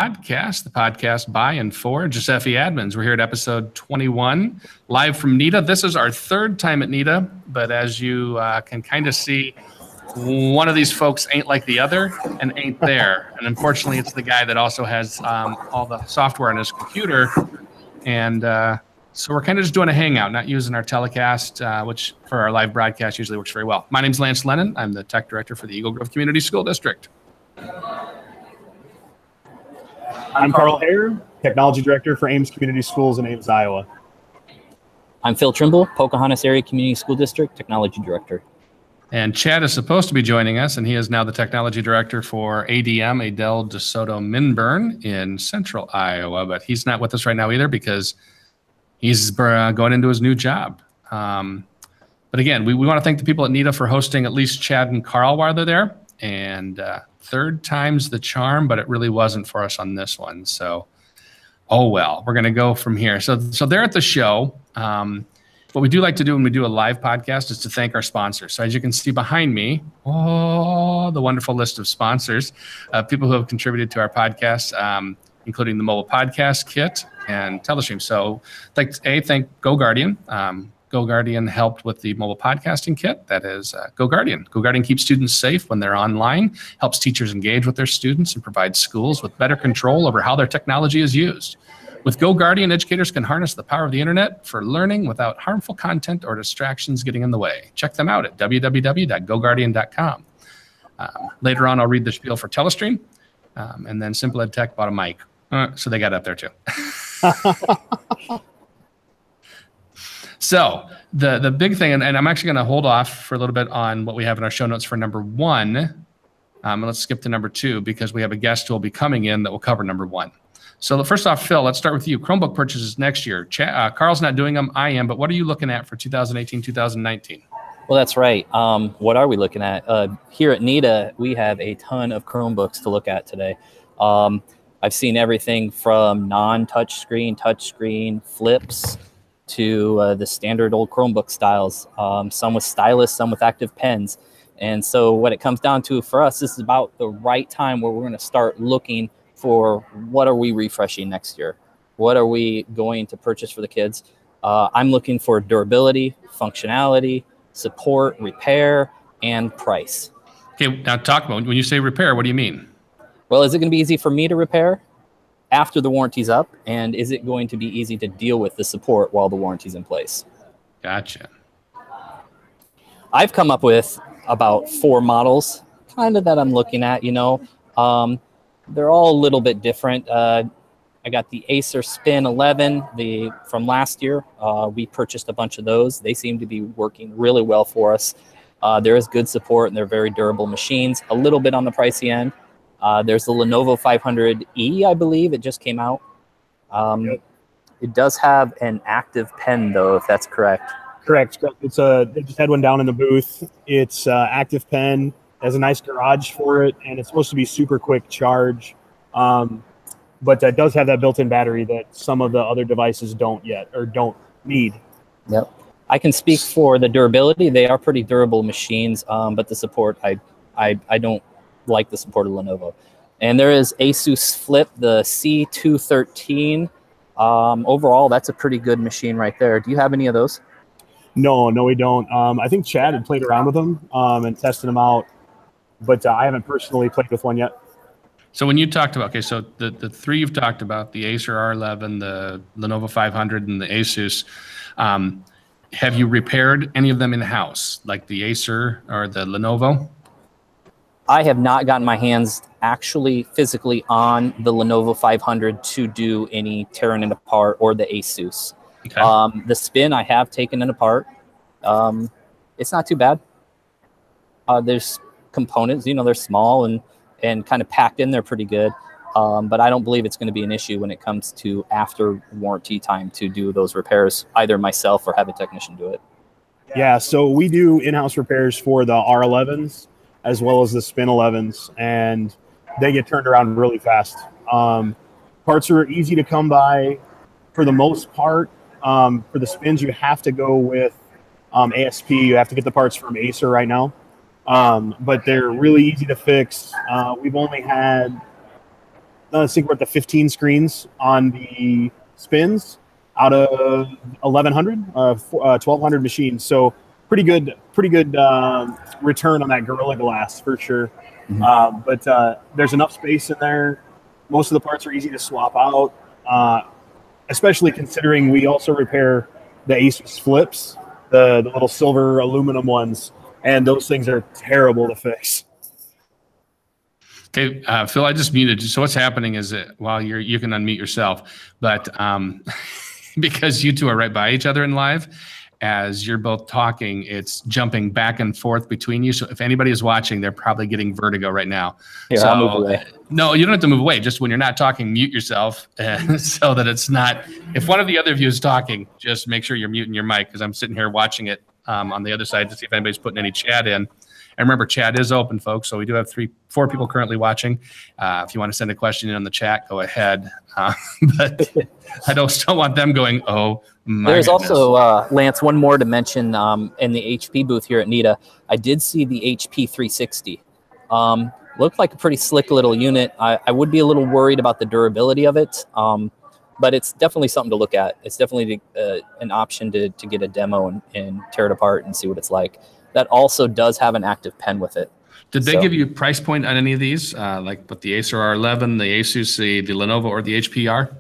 Podcast, the podcast by and for GSFE admins. We're here at episode 21, live from NETA. This is our third time at NETA, but as you can kind of see, one of these folks ain't like the other and ain't there. And unfortunately, it's the guy that also has all the software on his computer. And so we're kind of just doing a hangout, not using our telecast, which for our live broadcast usually works very well. My name's Lance Lennon. I'm the tech director for the Eagle Grove Community School District. I'm Carl Hare, Technology Director for Ames Community Schools in Ames, Iowa. I'm Phil Trimble, Pocahontas Area Community School District Technology Director. And Chad is supposed to be joining us, and he is now the Technology Director for ADM, Adel DeSoto Minburn in Central Iowa, but he's not with us right now either because he's going into his new job. But again, we want to thank the people at NETA for hosting at least Chad and Carl while they're there. And third time's the charm, but it really wasn't for us on this one. So, oh well, we're going to go from here. So they're at the show. What we do like to do when we do a live podcast is to thank our sponsors. So as you can see behind me, the wonderful list of sponsors, people who have contributed to our podcast, including the mobile podcast kit and Telestream. So thank GoGuardian. GoGuardian helped with the mobile podcasting kit. That is GoGuardian. GoGuardian keeps students safe when they're online, helps teachers engage with their students, and provides schools with better control over how their technology is used. With GoGuardian, educators can harness the power of the internet for learning without harmful content or distractions getting in the way. Check them out at www.goguardian.com. Later on, I'll read the spiel for Telestream, and then Simple Ed Tech bought a mic, so they got up there too. So the big thing, and I'm actually going to hold off for a little bit on what we have in our show notes for number one. And let's skip to number two because we have a guest who will be coming in that will cover number one. So first off, Phil, let's start with you. Chromebook purchases next year. Carl's not doing them. I am. But what are you looking at for 2018, 2019? Well, that's right. What are we looking at? Here at NETA, we have a ton of Chromebooks to look at today. I've seen everything from non-touchscreen, touchscreen, flips, to the standard old Chromebook styles, some with stylus, some with active pens. And so what it comes down to for us, this is about the right time where we're going to start looking for what are we refreshing next year? What are we going to purchase for the kids? I'm looking for durability, functionality, support, repair, and price. Okay, now talk about, when you say repair, what do you mean? Well, is it going to be easy for me to repair after the warranty's up, and is it going to be easy to deal with the support while the warranty's in place? Gotcha. I've come up with about 4 models kind of that I'm looking at, they're all a little bit different. I got the Acer Spin 11 from last year. We purchased a bunch of those. They seem to be working really well for us. There is good support and they're very durable machines, a little bit on the pricey end. There's the Lenovo 500E, I believe. It just came out. Yep. It does have an active pen, though, if that's correct. Correct. They just had one down in the booth. It's active pen. Has a nice garage for it, and it's supposed to be super quick charge. But that does have that built-in battery that some of the other devices don't yet or don't need. Yep. I can speak for the durability. They are pretty durable machines, but the support, I don't like the support of Lenovo. And there is Asus Flip, the C213. Overall, that's a pretty good machine right there. Do you have any of those? No, we don't. I think Chad had played around with them and tested them out, but I haven't personally played with one yet. So when you talked about, so the 3 you've talked about, the Acer R11, the Lenovo 500, and the Asus, have you repaired any of them in-house, like the Acer or the Lenovo? I have not gotten my hands actually physically on the Lenovo 500 to do any tearing it apart, or the Asus. Okay. The Spin, I have taken it apart. It's not too bad. There's components, they're small and kind of packed in there pretty good. But I don't believe it's going to be an issue when it comes to after warranty time to do those repairs, either myself or have a technician do it. Yeah, so we do in-house repairs for the R11s as well as the Spin 11s, and they get turned around really fast. Parts are easy to come by for the most part. For the Spins, you have to go with ASP. You have to get the parts from Acer right now. But they're really easy to fix. We've only had I think we're at the 15 screens on the spins out of 1,200 machines. So pretty good return on that Gorilla Glass for sure. But there's enough space in there. Most of the parts are easy to swap out, especially considering we also repair the Asus flips, the little silver aluminum ones, and those things are terrible to fix. Okay, Phil, I just muted you. So what's happening is that while you can unmute yourself, but because you two are right by each other in live, as you're both talking, it's jumping back and forth between you. So if anybody is watching, they're probably getting vertigo right now. Here, so, I'll move away. No, you don't have to move away. Just when you're not talking, mute yourself so that it's not. If one of the other of you is talking, just make sure you're muting your mic, because I'm sitting here watching it on the other side to see if anybody's putting any chat in. And remember, chat is open, folks. So we do have 4 people currently watching. If you want to send a question in on the chat, go ahead. But I don't want them going, oh, my There's goodness. also, Lance, one more to mention in the HP booth here at NETA. I did see the HP 360. Looked like a pretty slick little unit. I would be a little worried about the durability of it, but it's definitely something to look at. It's definitely an option to get a demo and tear it apart and see what it's like. That also does have an active pen with it. Did they give you a price point on any of these, like with the Acer R11, the Asus, the Lenovo, or the HPR?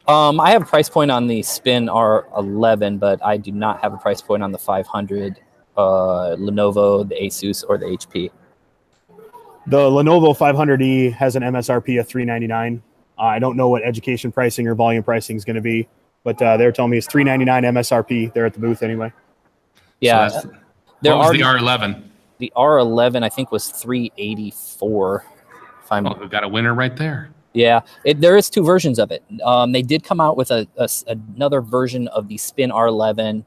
I have a price point on the Spin R11, but I do not have a price point on the 500 Lenovo, the Asus, or the HP. The Lenovo 500E has an MSRP of $399. I don't know what education pricing or volume pricing is going to be, but they're telling me it's $399 MSRP. They're at the booth anyway. Yeah. So what was the R11? The R11, I think, was $384. We've got a winner right there. Yeah, there is 2 versions of it. They did come out with another version of the Spin R11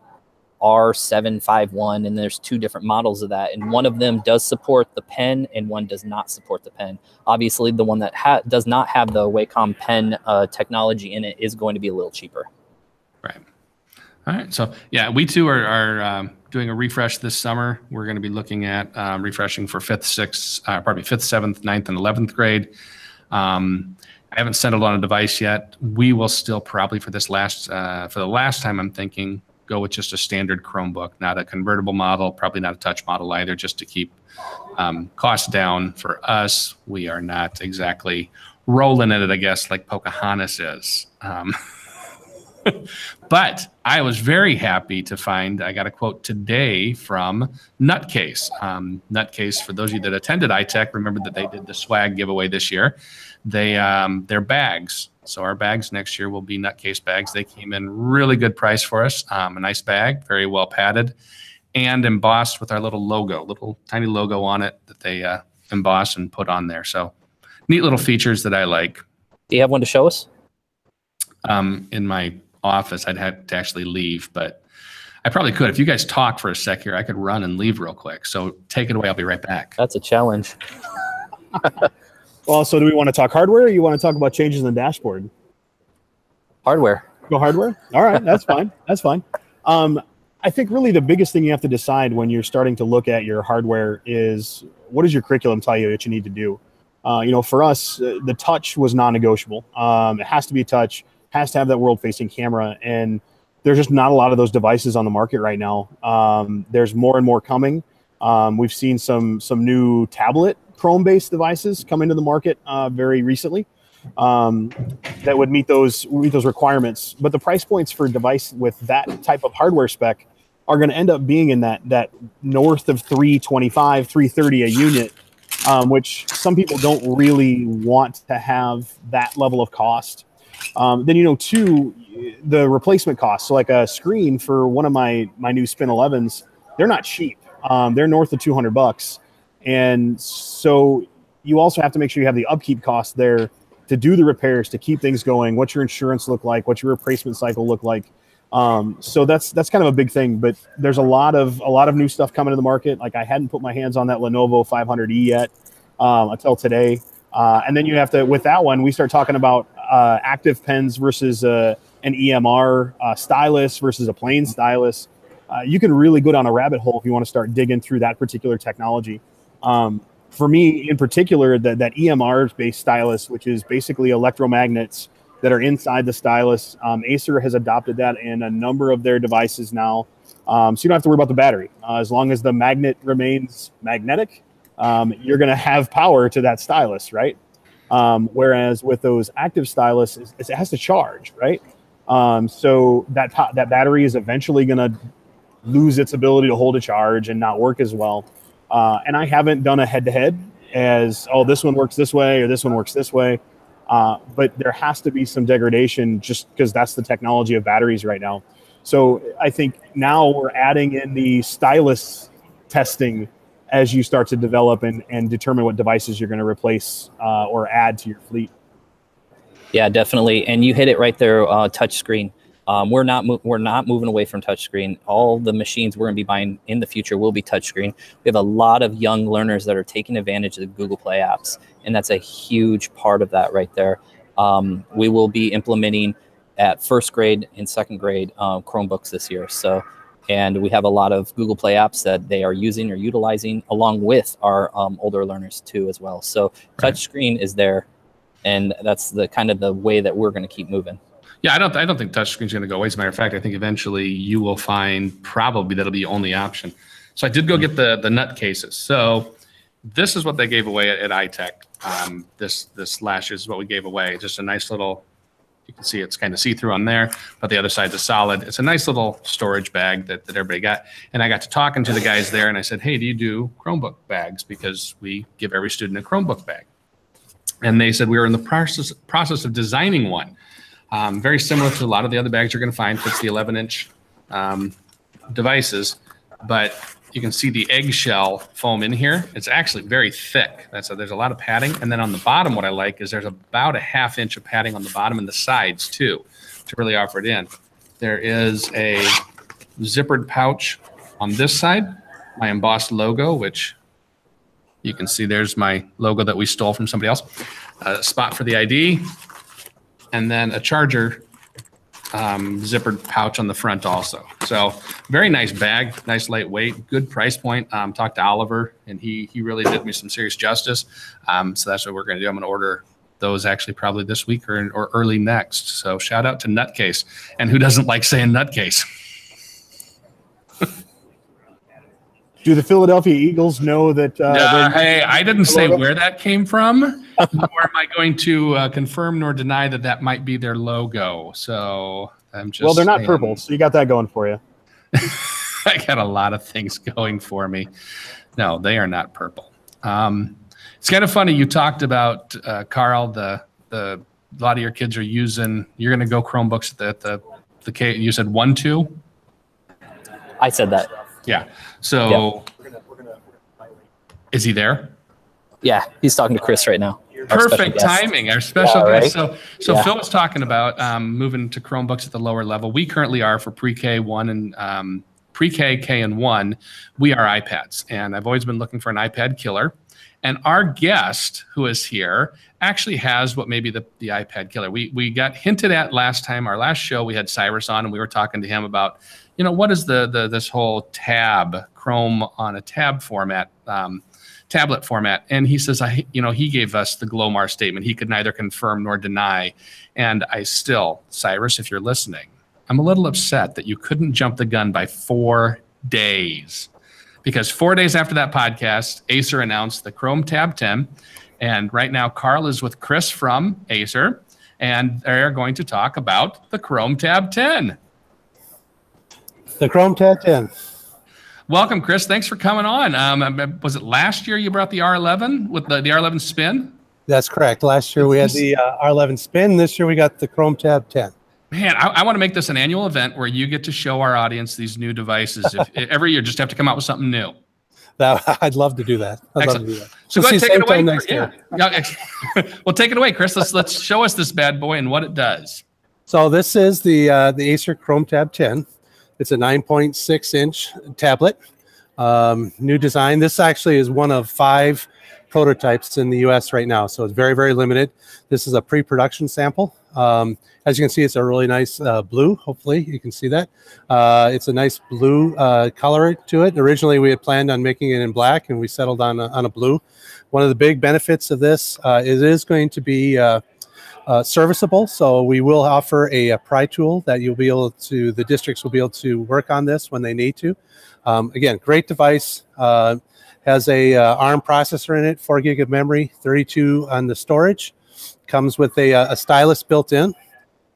R751, and there's 2 different models of that. And one of them does support the pen, and one does not support the pen. Obviously, the one that does not have the Wacom pen technology in it is going to be a little cheaper. Right. All right. So, yeah, we too are doing a refresh this summer. We're going to be looking at refreshing for 5th, 7th, 9th, and 11th grade. I haven't settled on a device yet. We will still probably for the last time, I'm thinking, go with just a standard Chromebook, not a convertible model, probably not a touch model either, just to keep costs down for us. We are not exactly rolling in it, I guess, like Pocahontas is. But I was very happy to find, I got a quote today from Nutcase. Nutcase, for those of you that attended iTech, remember that they did the swag giveaway this year. Their bags. So our bags next year will be Nutcase bags. They came in really good price for us. A nice bag, very well padded, and embossed with our little tiny logo on it that they emboss and put on there. So neat little features that I like. Do you have one to show us? In my office, I'd have to actually leave, but I probably could. If you guys talk for a sec here, I could run and leave real quick. So take it away. I'll be right back. That's a challenge. Well, so do we want to talk hardware, or you want to talk about changes in the dashboard? Hardware. Go hardware? All right, that's fine. That's fine. I think really the biggest thing you have to decide when you're starting to look at your hardware is, what does your curriculum tell you that you need to do? For us, the touch was non-negotiable. It has to be a touch, has to have that world-facing camera, and there's just not a lot of those devices on the market right now. There's more and more coming. We've seen some new tablet Chrome-based devices come into the market very recently that would meet those requirements. But the price points for a device with that type of hardware spec are going to end up being in that north of $325, $330 a unit, which some people don't really want to have that level of cost. Then, two, the replacement cost. So like a screen for one of my new Spin 11s, they're not cheap. They're north of $200. And so you also have to make sure you have the upkeep costs there to do the repairs, to keep things going. What's your insurance look like? What's your replacement cycle look like? So that's kind of a big thing, but there's a lot of new stuff coming to the market. Like I hadn't put my hands on that Lenovo 500E yet until today. And then you have to, with that one, we start talking about active pens versus an EMR stylus versus a plain stylus. You can really go down a rabbit hole if you want to start digging through that particular technology. for me in particular, that EMR-based stylus, which is basically electromagnets that are inside the stylus, Acer has adopted that in a number of their devices now. So you don't have to worry about the battery. As long as the magnet remains magnetic, you're going to have power to that stylus, right? Whereas with those active stylus, it has to charge, right? So that battery is eventually going to lose its ability to hold a charge and not work as well. And I haven't done a head-to-head as, oh, this one works this way or this one works this way. But there has to be some degradation just because that's the technology of batteries right now. So I think now we're adding in the stylus testing as you start to develop and determine what devices you're going to replace or add to your fleet. Yeah, definitely. And you hit it right there, touchscreen. We're not moving away from touchscreen. All the machines we're going to be buying in the future will be touchscreen. We have a lot of young learners that are taking advantage of the Google Play apps, and that's a huge part of that right there. We will be implementing at first grade and second grade Chromebooks this year. So, and we have a lot of Google Play apps that they are using or utilizing along with our older learners too as well. So touchscreen is there, and that's the kind of the way that we're going to keep moving. Yeah, I don't think touchscreen's going to go away. As a matter of fact, I think eventually you will find probably that'll be the only option. So I did go get the nut cases. So this is what they gave away at iTech. This last year is what we gave away. Just a nice little, you can see it's kind of see-through on there, but the other side's a solid. It's a nice little storage bag that everybody got. And I got to talking to the guys there, and I said, hey, do you do Chromebook bags? Because we give every student a Chromebook bag. And they said we were in the process of designing one. Very similar to a lot of the other bags you're going to find. Fits the 11-inch devices, but you can see the eggshell foam in here. It's actually very thick. There's a lot of padding. And then on the bottom, what I like is there's about a ½ inch of padding on the bottom and the sides too, to really offer it in. There is a zippered pouch on this side, my embossed logo, which you can see there's my logo that we stole from somebody else. A spot for the ID. And then a charger zippered pouch on the front also. So very nice bag, nice lightweight, good price point. Talked to Oliver, and he really did me some serious justice. So that's what we're going to do. I'm going to order those actually probably this week or early next. So shout out to Nutcase. And who doesn't like saying Nutcase? Do the Philadelphia Eagles know that? Hey, I didn't say where that came from, nor am I going to confirm nor deny that might be their logo. So I'm just. Well, they're not purple, so you got that going for you. I got a lot of things going for me. No, they are not purple. It's kind of funny. You talked about Carl. A lot of your kids are using. You're going to go Chromebooks at the K. You said 1, 2. I said that. Yeah. So, is he there? Yeah, he's talking to Chris right now. Perfect timing. Our special guest. Right? So Phil was talking about moving to Chromebooks at the lower level. We currently are for pre-K 1 and pre-K, K, and 1. We are iPads, and I've always been looking for an iPad killer. And our guest who is here actually has what may be the iPad killer. We got hinted at last time. Our last show, we had Cyrus on, and we were talking to him about, what is this whole tab, Chrome on a tab format, tablet format. And he says, he gave us the Glomar statement. He could neither confirm nor deny. And I still, Cyrus, if you're listening, I'm a little upset that you couldn't jump the gun by 4 days. Because 4 days after that podcast, Acer announced the Chrome Tab 10. And right now, Carl is with Chris from Acer, and they're going to talk about the Chrome Tab 10. The Chrome Tab 10. Welcome, Chris. Thanks for coming on. Was it last year you brought the R11 with the R11 Spin? That's correct. Last year we had the R11 Spin. This year we got the Chrome Tab 10. Man, I want to make this an annual event where you get to show our audience these new devices. Every year, just have to come out with something new. I'd love to do that. I'd love to do that. So go ahead, take it away. Next year. Well, take it away, Chris. Let's show us this bad boy and what it does. So this is the Acer Chrome Tab 10. It's a 9.6-inch tablet. New design. This actually is one of 5 prototypes in the U.S. right now, so it's very, very limited. This is a pre-production sample. As you can see, it's a really nice blue. Hopefully, you can see that. It's a nice blue color to it. Originally, we had planned on making it in black, and we settled on a blue. One of the big benefits of this is it is going to be serviceable, so we will offer a pry tool that you'll be able to, the districts will be able to work on this when they need to. Again, great device. Has a ARM processor in it, 4 gig of memory, 32 on the storage. Comes with a stylus built in.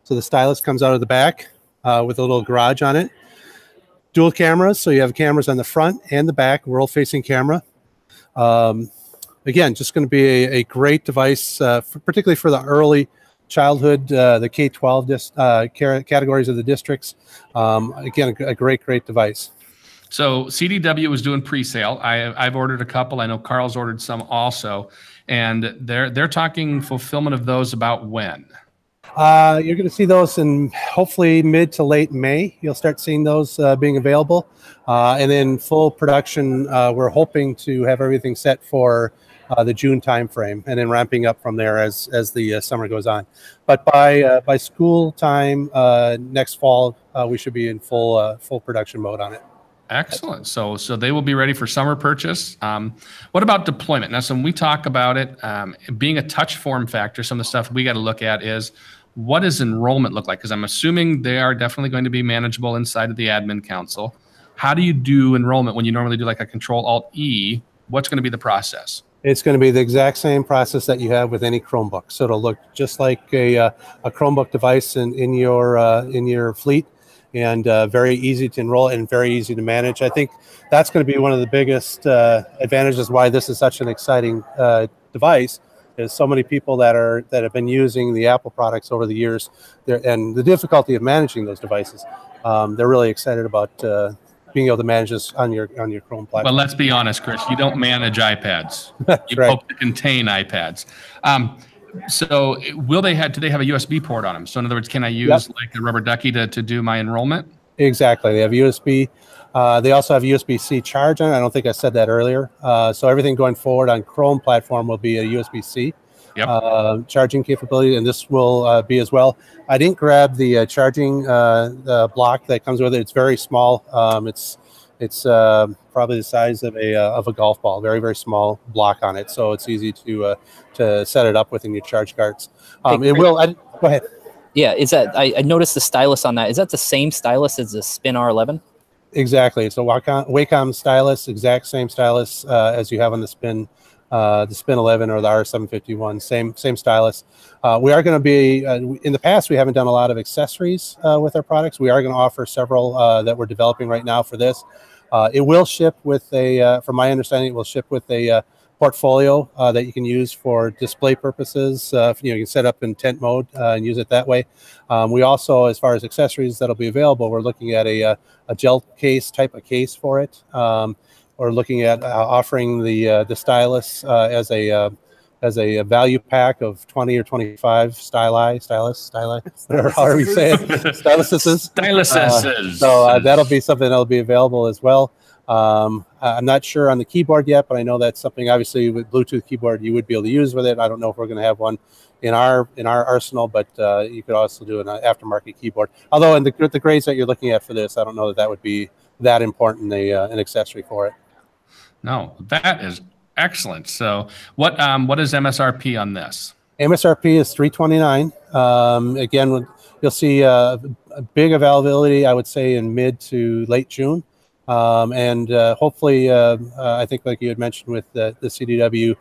So the stylus comes out of the back with a little garage on it. Dual cameras, so you have cameras on the front and the back, world-facing camera. Again, just going to be a great device, particularly for the early childhood, the K-12 categories of the districts. Again, a great device. So CDW was doing pre-sale. I've ordered a couple. I know Carl's ordered some also, and they're talking fulfillment of those about when. You're going to see those in hopefully mid to late May. You'll start seeing those being available, and then full production. We're hoping to have everything set for the June timeframe, and then ramping up from there as the summer goes on. But by school time next fall, we should be in full production mode on it. Excellent. So they will be ready for summer purchase. What about deployment? Now, so when we talk about it being a touch form factor, some of the stuff we got to look at is what does enrollment look like? Because I'm assuming they are definitely going to be manageable inside of the admin council. How do you do enrollment when you normally do like a Control-Alt-E? What's going to be the process? It's going to be the exact same process that you have with any Chromebook. So it'll look just like a Chromebook device in your fleet. And very easy to enroll and very easy to manage. I think that's going to be one of the biggest advantages why this is such an exciting device. There's so many people that have been using the Apple products over the years, and the difficulty of managing those devices. They're really excited about being able to manage this on your Chrome platform. Well, let's be honest, Chris. You don't manage iPads. You right. hope to contain iPads. So do they have a USB port on them? So in other words, can I use like a rubber ducky to do my enrollment? Exactly. They have USB. They also have USB-C charge on it. I don't think I said that earlier. So everything going forward on Chrome platform will be a USB-C charging capability, and this will be as well. I didn't grab the charging block that comes with it. It's very small. It's probably the size of a golf ball. Very, very small block on it, so it's easy to set it up within your charge cards. It will. Go ahead. Yeah, is that I noticed the stylus on that. Is that the same stylus as the Spin R11? Exactly. It's a Wacom stylus, exact same stylus as you have on the Spin 11 or the R751. Same stylus. We are going to be in the past. We haven't done a lot of accessories with our products. We are going to offer several that we're developing right now for this. It will ship with from my understanding, it will ship with a portfolio that you can use for display purposes. You can set up in tent mode and use it that way. We also, as far as accessories that'll be available, we're looking at a gel case type of case for it. We're looking at offering the stylus as a value pack of 20 or 25 stylus, whatever, however you say it, styluses. So that'll be something that'll be available as well. I'm not sure on the keyboard yet, but I know that's something obviously with Bluetooth keyboard you would be able to use with it. I don't know if we're going to have one in our arsenal, but you could also do an aftermarket keyboard. Although in the grades that you're looking at for this, I don't know that would be that important an accessory for it. No, that is excellent. So what is MSRP on this? MSRP is $329. Again, you'll see a big availability, I would say, in mid to late June. And hopefully, I think like you had mentioned with the CDW,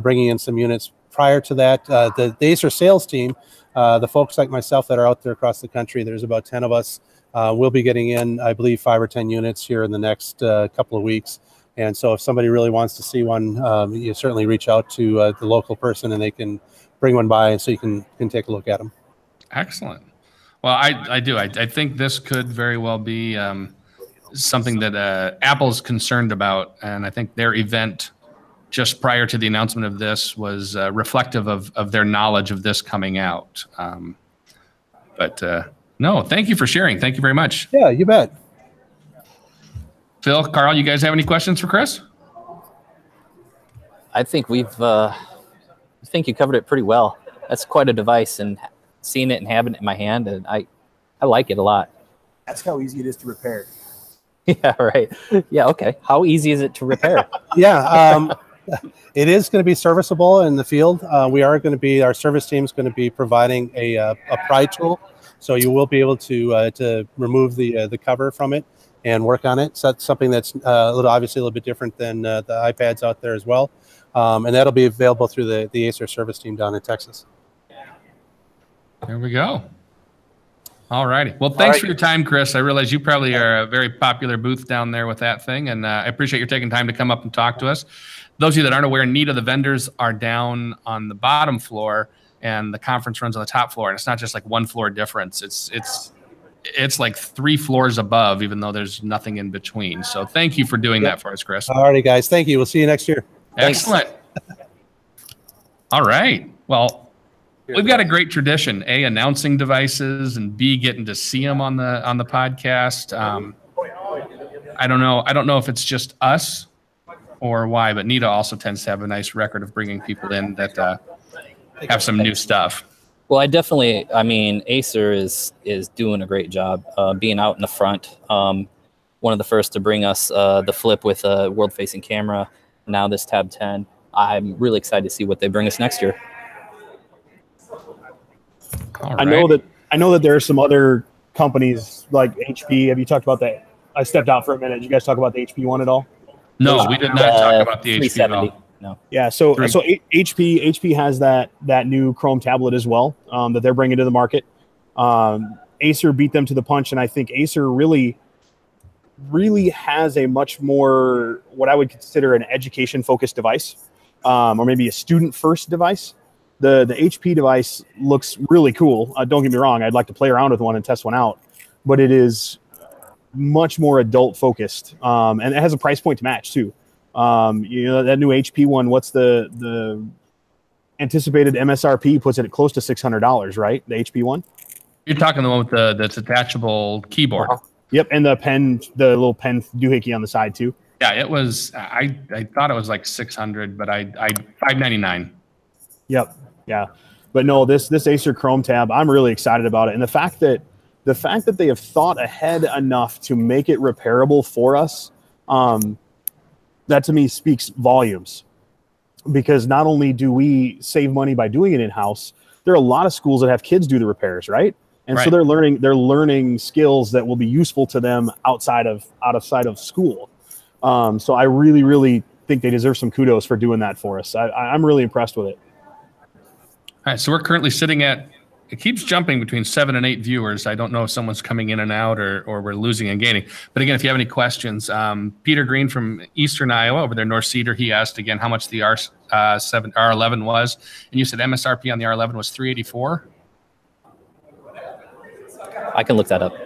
bringing in some units prior to that. The Acer sales team, the folks like myself that are out there across the country, there's about 10 of us, we'll be getting in, I believe, 5 or 10 units here in the next couple of weeks. And so if somebody really wants to see one, you certainly reach out to the local person and they can bring one by, and so you can take a look at them. Excellent. Well, I do. I think this could very well be something that Apple's concerned about, and I think their event just prior to the announcement of this was reflective of their knowledge of this coming out. No, thank you for sharing. Thank you very much. Yeah, you bet. Phil, Carl, you guys have any questions for Chris? I think I think you covered it pretty well. That's quite a device, and seeing it and having it in my hand, and I like it a lot. That's how easy it is to repair. Yeah, right. Yeah, okay. How easy is it to repair? Yeah, it is going to be serviceable in the field. We are going to be, our service team is going to be providing a pry tool, so you will be able to remove the cover from it and work on it. So that's something that's obviously a little bit different than the iPads out there as well, and that'll be available through the Acer service team down in Texas. There we go. All righty. Well, thanks for your time, Chris. I realize you probably are a very popular booth down there with that thing, and I appreciate you taking time to come up and talk to us. Those of you that aren't aware, NETA, the vendors are down on the bottom floor, and the conference runs on the top floor. And it's not just like one floor difference. It's like 3 floors above, even though there's nothing in between. So thank you for doing that for us, Chris. All righty, guys. Thank you. We'll see you next year. Excellent. All right. Well, we've got a great tradition: A, announcing devices, and B, getting to see them on the podcast. I don't know if it's just us or why, but NETA also tends to have a nice record of bringing people in that have some new stuff. Well, I mean, Acer is doing a great job being out in the front. One of the first to bring us the Flip with a world-facing camera. Now this Tab 10. I'm really excited to see what they bring us next year. All I right. know that there are some other companies like HP. Have you talked about that? I stepped out for a minute. Did you guys talk about the HP one at all? No, we did not talk about the HP at all. No. Yeah, so HP has that new Chrome tablet as well that they're bringing to the market. Acer beat them to the punch, and I think Acer really has a much more what I would consider an education-focused device, or maybe a student-first device. The HP device looks really cool. Don't get me wrong; I'd like to play around with one and test one out, but it is much more adult-focused, and it has a price point to match too. That new HP one, what's the anticipated MSRP puts it at close to $600, right? The HP one. You're talking the one with the detachable keyboard. Yep, and the little pen doohickey on the side too. Yeah, it was. I thought it was like 600, but I $599. Yep, yeah, but no, this Acer Chrome tab, I'm really excited about it, and the fact that they have thought ahead enough to make it repairable for us, that to me speaks volumes. Because not only do we save money by doing it in house, there are a lot of schools that have kids do the repairs, right? And so they're learning skills that will be useful to them outside of school. So I really think they deserve some kudos for doing that for us. I'm really impressed with it. All right, so we're currently sitting at, it keeps jumping between 7 and 8 viewers. I don't know if someone's coming in and out or we're losing and gaining. But again, if you have any questions, Peter Green from Eastern Iowa over there, North Cedar, he asked again how much the R11 was, and you said MSRP on the R11 was $384. I can look that up.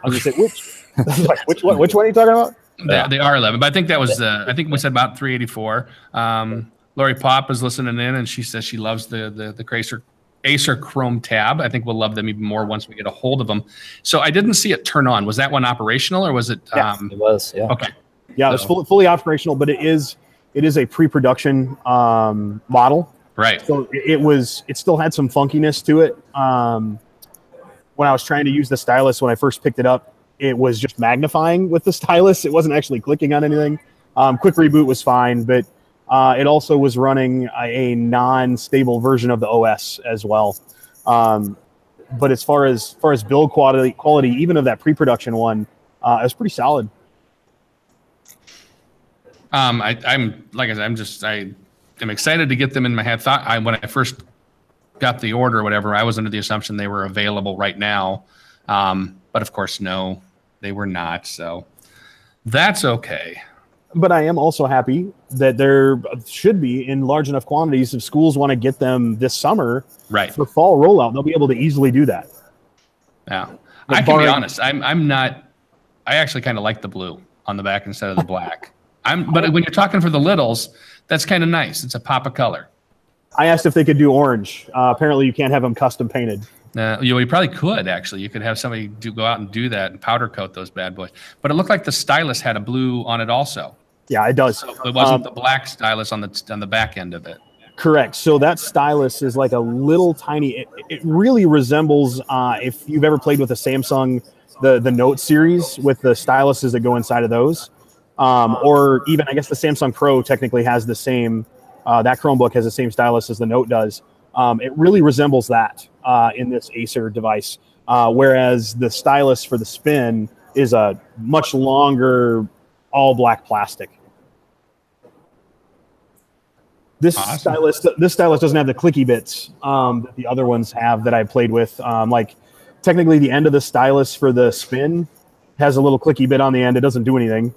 I was gonna say which one are you talking about? The R11, but I think that was I think we said about $384. Lori Pop is listening in, and she says she loves the Acer Chrome tab. I think we'll love them even more once we get a hold of them. So I didn't see it turn on. Was that one operational, or was it? Yes, it was. Yeah. Okay. Yeah, it's fully operational, but it is a pre-production model. Right. So it still had some funkiness to it. When I was trying to use the stylus when I first picked it up, it was just magnifying with the stylus. It wasn't actually clicking on anything. Quick reboot was fine, but it also was running a non-stable version of the OS as well. But as far as build quality, even of that pre-production one, it was pretty solid. I'm like I said, I'm excited to get them in my head. When I first got the order or whatever, I was under the assumption they were available right now. But of course, no, they were not. So that's okay. But I am also happy that there should be in large enough quantities if schools want to get them this summer for fall rollout. They'll be able to easily do that. Yeah. I can be honest. I actually kind of like the blue on the back instead of the black. But when you're talking for the littles, that's kind of nice. It's a pop of color. I asked if they could do orange. Apparently you can't have them custom painted. You probably could, actually. You could have somebody go out and do that and powder coat those bad boys. But it looked like the stylus had a blue on it also. Yeah, it does. So it wasn't the black stylus on the back end of it. Correct. So that stylus is like a little tiny. It really resembles if you've ever played with a Samsung, the Note series with the styluses that go inside of those, or even I guess the Samsung Pro technically has the same. That Chromebook has the same stylus as the Note does. It really resembles that in this Acer device, whereas the stylus for the Spin is a much longer, all black plastic. This stylus doesn't have the clicky bits that the other ones have that I played with. Like technically the end of the stylus for the Spin has a little clicky bit on the end. It doesn't do anything.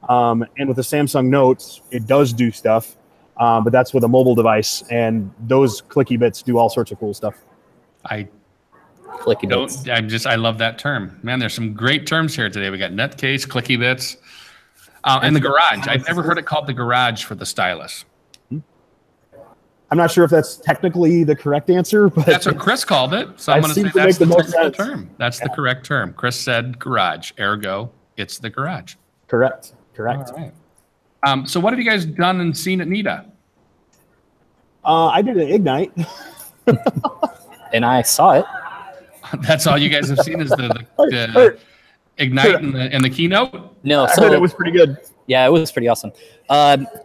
And with the Samsung Notes, it does do stuff, but that's with a mobile device, and those clicky bits do all sorts of cool stuff. Clicky bits. I love that term. Man, there's some great terms here today. We got nutcase, clicky bits, and the garage. I've never heard it called the garage for the stylus. I'm not sure if that's technically the correct answer, but that's what Chris called it. So I'm going to say that's the technical term. That's the correct term. Chris said garage. Ergo, it's the garage. Correct. All right. So what have you guys done and seen at NETA? I did an Ignite. And I saw it. That's all you guys have seen is the Ignite and the keynote? No, I heard it was pretty good. Yeah, it was pretty awesome.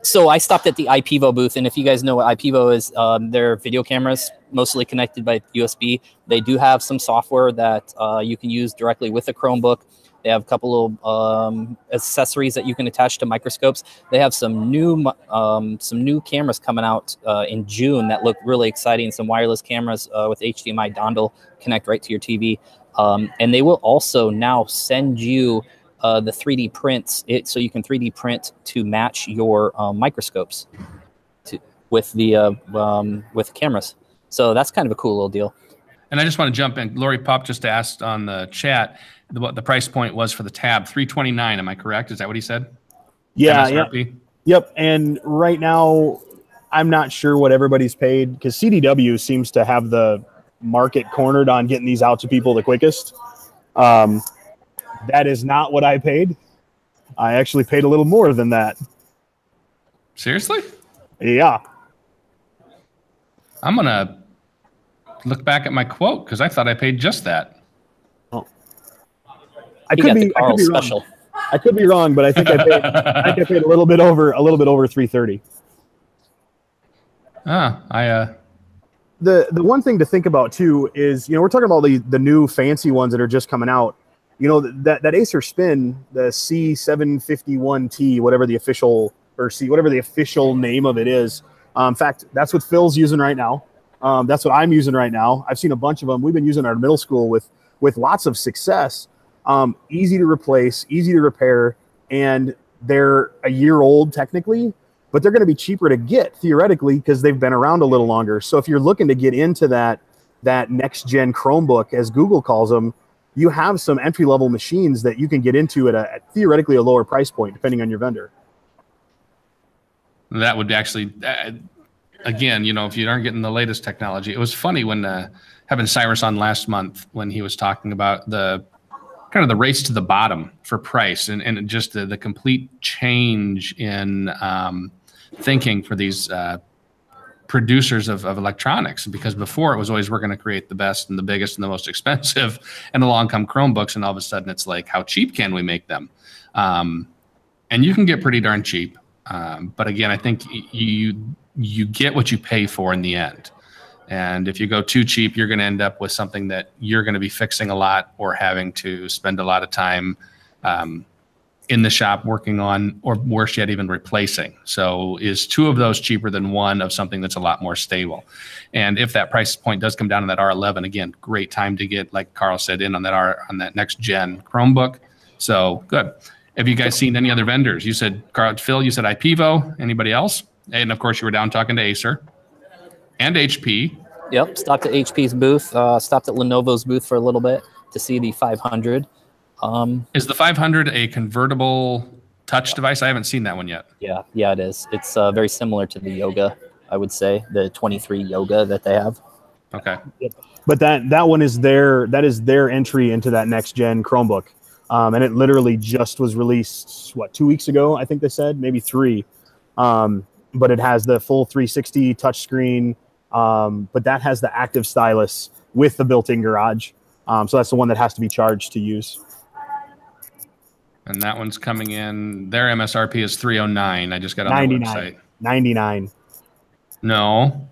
So I stopped at the IPEVO booth, and if you guys know what IPEVO is, they're video cameras, mostly connected by USB. They do have some software that you can use directly with a Chromebook. They have a couple of accessories that you can attach to microscopes. They have some new cameras coming out in June that look really exciting. Some wireless cameras with HDMI dongle connect right to your TV. And they will also now send you the 3D prints, so you can 3D print to match your microscopes with cameras. So that's kind of a cool little deal. And I just want to jump in. Lori Pop just asked on the chat what the price point was for the tab. $329. Am I correct? Is that what he said? Yeah. Yep. And right now, I'm not sure what everybody's paid because CDW seems to have the market cornered on getting these out to people the quickest. That is not what I paid. I actually paid a little more than that. Seriously? Yeah. I'm going to look back at my quote because I thought I paid just that. Oh. I could be wrong. I could be wrong, but I think I paid a little bit over $330. The one thing to think about too is, we're talking about the new fancy ones that are just coming out. That Acer Spin, the C751T, whatever the official name of it is. In fact, that's what Phil's using right now. That's what I'm using right now. I've seen a bunch of them. We've been using our middle school with lots of success. Easy to replace, easy to repair, and they're a year old technically, but they're going to be cheaper to get theoretically because they've been around a little longer. So if you're looking to get into that next gen Chromebook, as Google calls them, you have some entry-level machines that you can get into at theoretically a lower price point, depending on your vendor. That would actually, again, if you aren't getting the latest technology. It was funny when having Cyrus on last month when he was talking about the kind of the race to the bottom for price and just the complete change in thinking for these producers of electronics, because before it was always we're going to create the best and the biggest and the most expensive, and along come Chromebooks, and all of a sudden it's like, how cheap can we make them? And you can get pretty darn cheap, but again, I think you get what you pay for in the end. And if you go too cheap, you're going to end up with something that you're going to be fixing a lot or having to spend a lot of time in the shop working on, or worse yet, even replacing. So is two of those cheaper than one of something that's a lot more stable? And if that price point does come down to that R11, again, great time to get, like Carl said, in on that next gen Chromebook. So good. Have you guys seen any other vendors? You said, Phil, you said IPEVO. Anybody else? And of course, you were down talking to Acer and HP. Yep. Stopped at HP's booth. Stopped at Lenovo's booth for a little bit to see the 500. Is the 500 a convertible touch device? I haven't seen that one yet. Yeah, it is. It's very similar to the Yoga, I would say, the 23 Yoga that they have. Okay. But that one is their entry into that next gen Chromebook. And it literally just was released, what, 2 weeks ago, I think they said, maybe 3. But it has the full 360 touchscreen, but that has the active stylus with the built-in garage. So that's the one that has to be charged to use. And that one's coming in. Their MSRP is $309. I just got on their website. $99. No,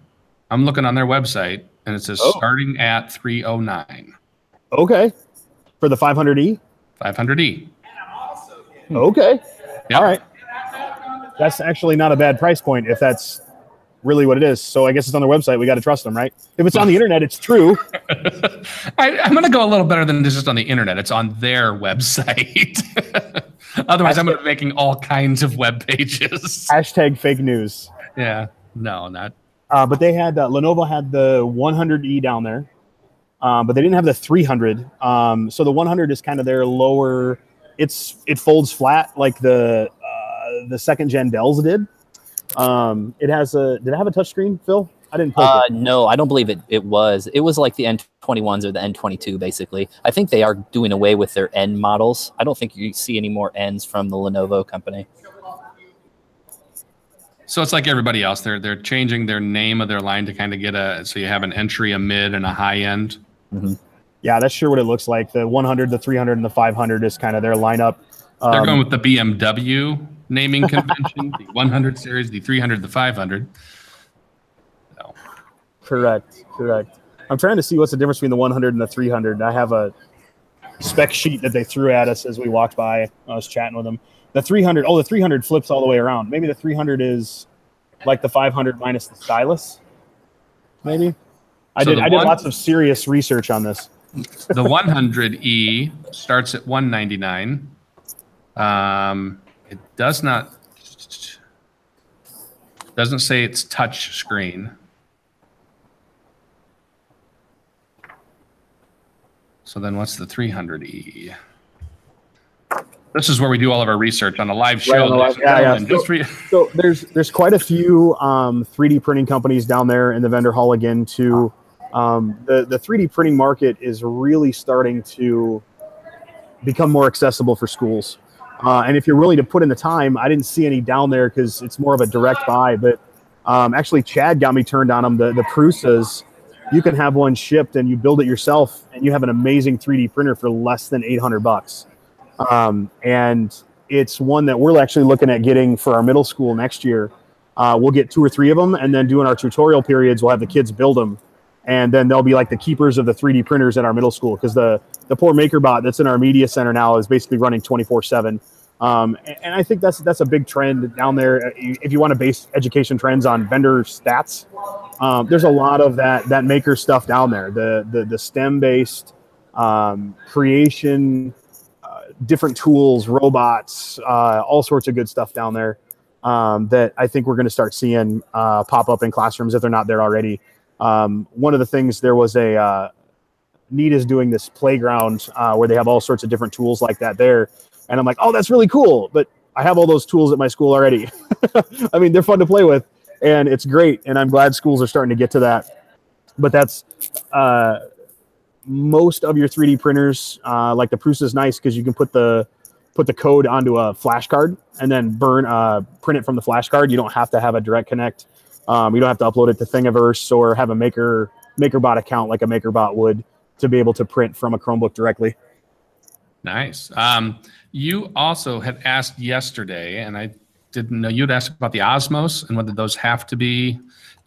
I'm looking on their website, and it says starting at $309. Okay, for the 500E. 500E. Okay. Yep. All right. That's actually not a bad price point if that's really what it is. So I guess it's on their website. We got to trust them, right? If it's on the internet, it's true. I'm going to go a little better than just on the internet. It's on their website. Otherwise, I'm going to be making all kinds of web pages. Hashtag fake news. Yeah. No, not. But they had, Lenovo had the 100E down there, but they didn't have the 300. So the 100 is kind of their lower. It folds flat like the second gen Dells did. It has did it have a touchscreen, Phil? I didn't poke it. No, I don't believe it was. It was like the N21s or the N22, basically. I think they are doing away with their N models. I don't think you see any more Ns from the Lenovo company. So it's like everybody else. They're changing their name of their line to kind of get so you have an entry, a mid, and a high end. Mm-hmm. Yeah, that's sure what it looks like. The 100, the 300, and the 500 is kind of their lineup. They're going with the BMW naming convention, the 100 series, the 300, the 500. No. Correct. I'm trying to see what's the difference between the 100 and the 300. I have a spec sheet that they threw at us as we walked by. I was chatting with them. The 300, the 300 flips all the way around. Maybe the 300 is like the 500 minus the stylus. Maybe. I did lots of serious research on this. The 100E starts at $199. It doesn't say it's touch screen. So then what's the 300E? This is where we do all of our research on a live show. Right, so there's quite a few 3D printing companies down there in the vendor hall again too. The 3D printing market is really starting to become more accessible for schools. And if you're willing to put in the time, I didn't see any down there because it's more of a direct buy. But actually, Chad got me turned on them. The Prusas, you can have one shipped and you build it yourself, and you have an amazing 3D printer for less than $800. And it's one that we're actually looking at getting for our middle school next year. We'll get 2 or 3 of them, and then during our tutorial periods, we'll have the kids build them. And then they'll be like the keepers of the 3D printers at our middle school, because the poor MakerBot that's in our media center now is basically running 24/7. And I think that's a big trend down there. If you want to base education trends on vendor stats, there's a lot of that maker stuff down there. The STEM based creation, different tools, robots, all sorts of good stuff down there that I think we're going to start seeing pop up in classrooms if they're not there already. One of the things, there was NETA is doing this playground where they have all sorts of different tools like that there. And I'm like, oh, that's really cool. But I have all those tools at my school already. I mean, they're fun to play with and it's great. And I'm glad schools are starting to get to that. But that's most of your 3D printers, like the Prusa is nice because you can put the code onto a flash card and then print it from the flash card. You don't have to have a direct connect. You don't have to upload it to Thingiverse or have a MakerBot account like a MakerBot would to be able to print from a Chromebook directly. Nice. You also had asked yesterday, and I didn't know, you'd asked about the Osmos and whether those have to be.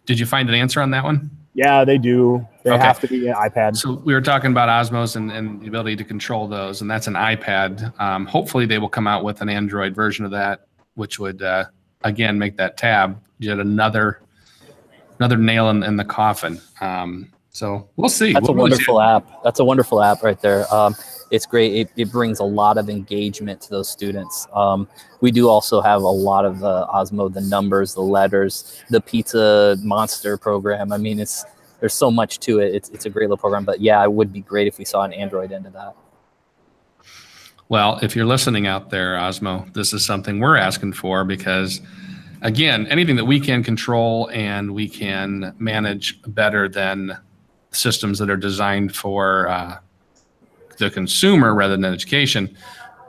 Did you find an answer on that one? Yeah, they do. They have to be an iPad. So we were talking about Osmos and the ability to control those, and that's an iPad. Hopefully they will come out with an Android version of that, which would, again, make that tab yet another nail in the coffin. So we'll see. That's a wonderful app. That's a wonderful app right there. It's great. It brings a lot of engagement to those students. We do also have a lot of Osmo, the numbers, the letters, the Pizza Monster program. I mean, there's so much to it. It's a great little program. But yeah, it would be great if we saw an Android into that. Well, if you're listening out there, Osmo, this is something we're asking for because, again, anything that we can control and we can manage better than systems that are designed for the consumer rather than education,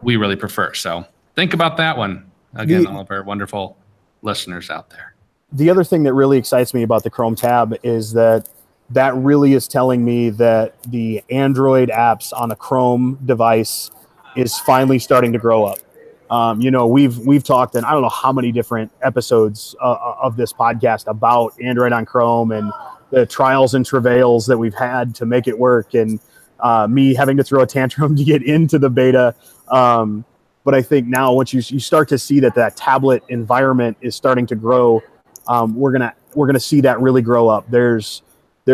we really prefer. So think about that one. Again, all of our wonderful listeners out there. The other thing that really excites me about the Chrome tab is that really is telling me that the Android apps on a Chrome device is finally starting to grow up. You know, we've talked in I don't know how many different episodes of this podcast about Android on Chrome and the trials and travails that we've had to make it work, and me having to throw a tantrum to get into the beta. But I think now once you start to see that tablet environment is starting to grow, we're gonna see that really grow up. There's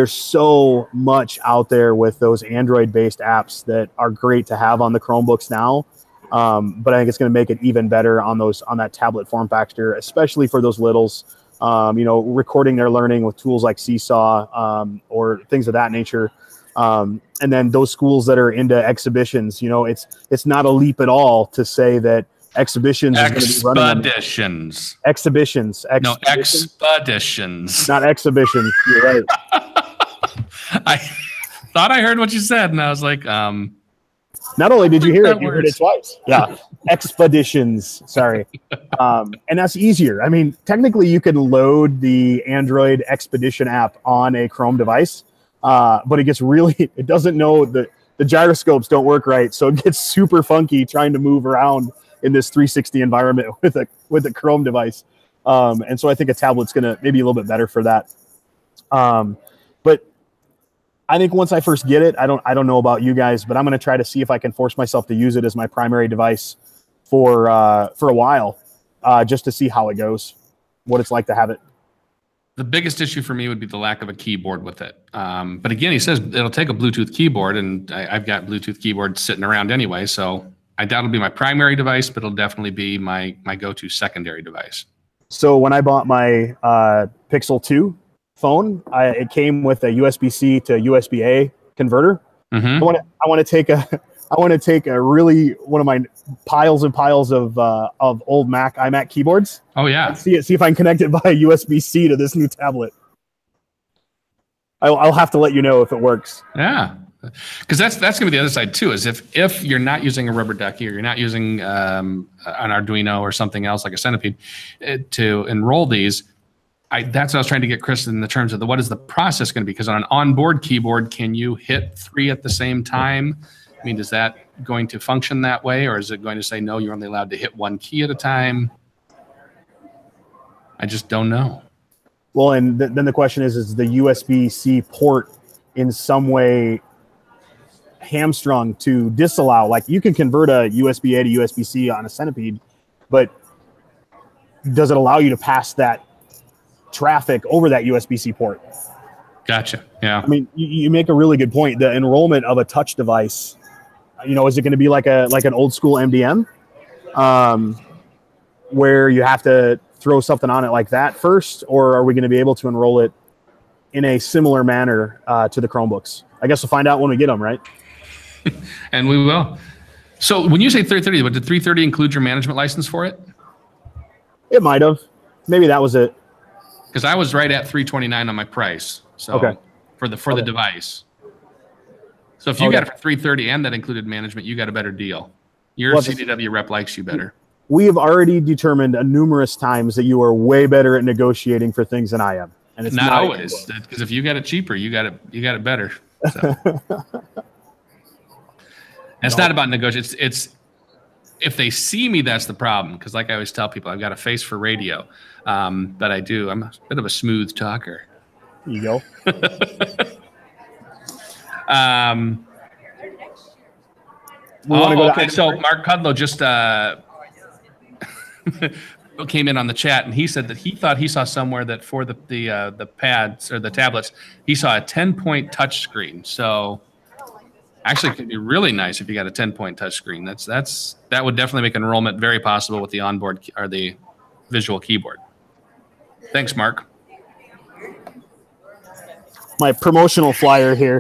so much out there with those Android-based apps that are great to have on the Chromebooks now. But I think it's going to make it even better on that tablet form factor, especially for those littles. You know, recording their learning with tools like Seesaw or things of that nature. And then those schools that are into exhibitions, you know, it's not a leap at all to say that exhibitions is going to be running exhibitions. No, expeditions. Not exhibitions. You're right. I thought I heard what you said, and I was like, not only did you hear it, you heard it twice. Yeah, expeditions. Sorry. And that's easier. I mean, technically, you can load the Android Expedition app on a Chrome device, but it gets it doesn't know the gyroscopes don't work right, so it gets super funky trying to move around in this 360 environment with a Chrome device. And so I think a tablet's going to maybe a little bit better for that. But I think once I first get it, I don't know about you guys, but I'm going to try to see if I can force myself to use it as my primary device for a while, just to see how it goes, what it's like to have it. The biggest issue for me would be the lack of a keyboard with it. But again, he says it'll take a Bluetooth keyboard, and I've got Bluetooth keyboards sitting around anyway, so I doubt it'll be my primary device, but it'll definitely be my go-to secondary device. So when I bought my Pixel 2 phone, it came with a USB-C to USB-A converter. Mm-hmm. I want to take one of my piles and piles of old iMac keyboards. Oh yeah. And see if I can connect it by USB-C to this new tablet. I'll have to let you know if it works. Yeah. Because that's going to be the other side too, is if you're not using a rubber ducky or you're not using an Arduino or something else like a Centipede to enroll these, that's what I was trying to get Chris in the terms of what is the process going to be? Because on an onboard keyboard, can you hit 3 at the same time? I mean, is that going to function that way, or is it going to say, no, you're only allowed to hit 1 key at a time? I just don't know. Well, and then the question is the USB-C port in some way hamstrung to disallow? Like, you can convert a USB-A to USB-C on a Centipede, but does it allow you to pass that traffic over that USB-C port? Gotcha. Yeah. I mean, you make a really good point. The enrollment of a touch device, you know, is it going to be like an old school MDM, where you have to throw something on it like that first, or are we going to be able to enroll it in a similar manner to the Chromebooks? I guess we'll find out when we get them, right? And we will. So when you say 330, but did 330 include your management license for it? It might have. Maybe that was it. Because I was right at 329 on my price. So okay. for the device. So if you got it for 330 and that included management, you got a better deal. Your CDW rep likes you better. We have already determined numerous times that you are way better at negotiating for things than I am. And it's not always, because if you got it cheaper, you got it better. So. It's not about negotiation. It's if they see me, that's the problem. Because like I always tell people, I've got a face for radio, but I'm a bit of a smooth talker. You go. Okay. So Mark Kudlow just came in on the chat, and he said that he thought he saw somewhere that for the pads or the tablets, he saw a 10-point touch screen. So actually, it could be really nice if you got a 10-point touch screen. That would definitely make enrollment very possible with the onboard or the visual keyboard. Thanks, Mark. My promotional flyer here.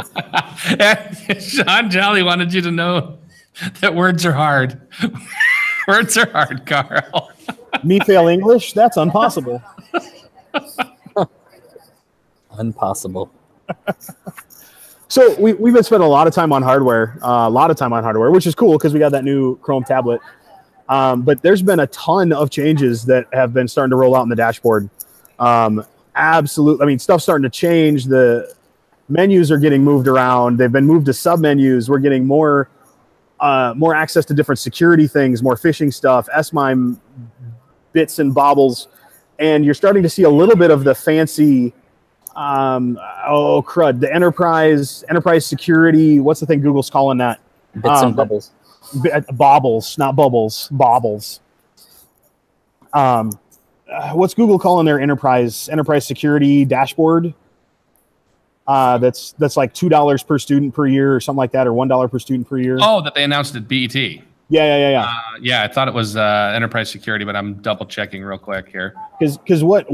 Sean Jolly wanted you to know that words are hard. Words are hard, Carl. Me fail English? That's impossible. Impossible. So we've been spending a lot of time on hardware, which is cool because we got that new Chrome tablet. But there's been a ton of changes that have been starting to roll out in the dashboard. Absolutely. I mean, stuff's starting to change. The menus are getting moved around. They've been moved to sub-menus. We're getting more access to different security things, more phishing stuff, SMIME bits and bobbles. And you're starting to see a little bit of the fancy, the enterprise security. What's the thing Google's calling that? Bits and bubbles. Bobbles, not bubbles, bobbles. What's Google calling their enterprise security dashboard? That's like $2 per student per year or something like that, or $1 per student per year. Oh, that they announced at BET. Yeah. Yeah, I thought it was enterprise security, but I'm double checking real quick here. Because what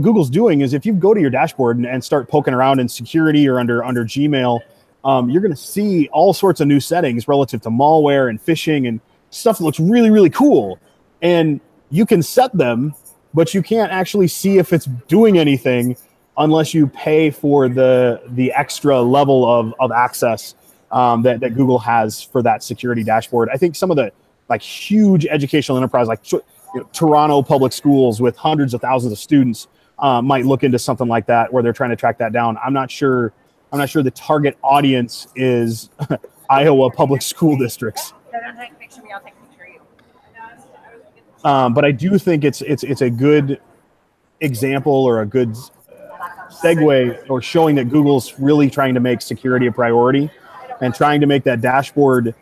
Google's doing is if you go to your dashboard and start poking around in security or under Gmail, you're going to see all sorts of new settings relative to malware and phishing and stuff that looks really, really cool. And you can set them, but you can't actually see if it's doing anything unless you pay for the extra level of access that Google has for that security dashboard. I think some of the like huge educational enterprise, like Toronto public schools with hundreds of thousands of students, might look into something like that where they're trying to track that down. I'm not sure the target audience is Iowa public school districts. Don't take a picture of me, I'll take a picture of you. But I do think it's a good example or a good segue or showing that Google's really trying to make security a priority and trying to make that dashboard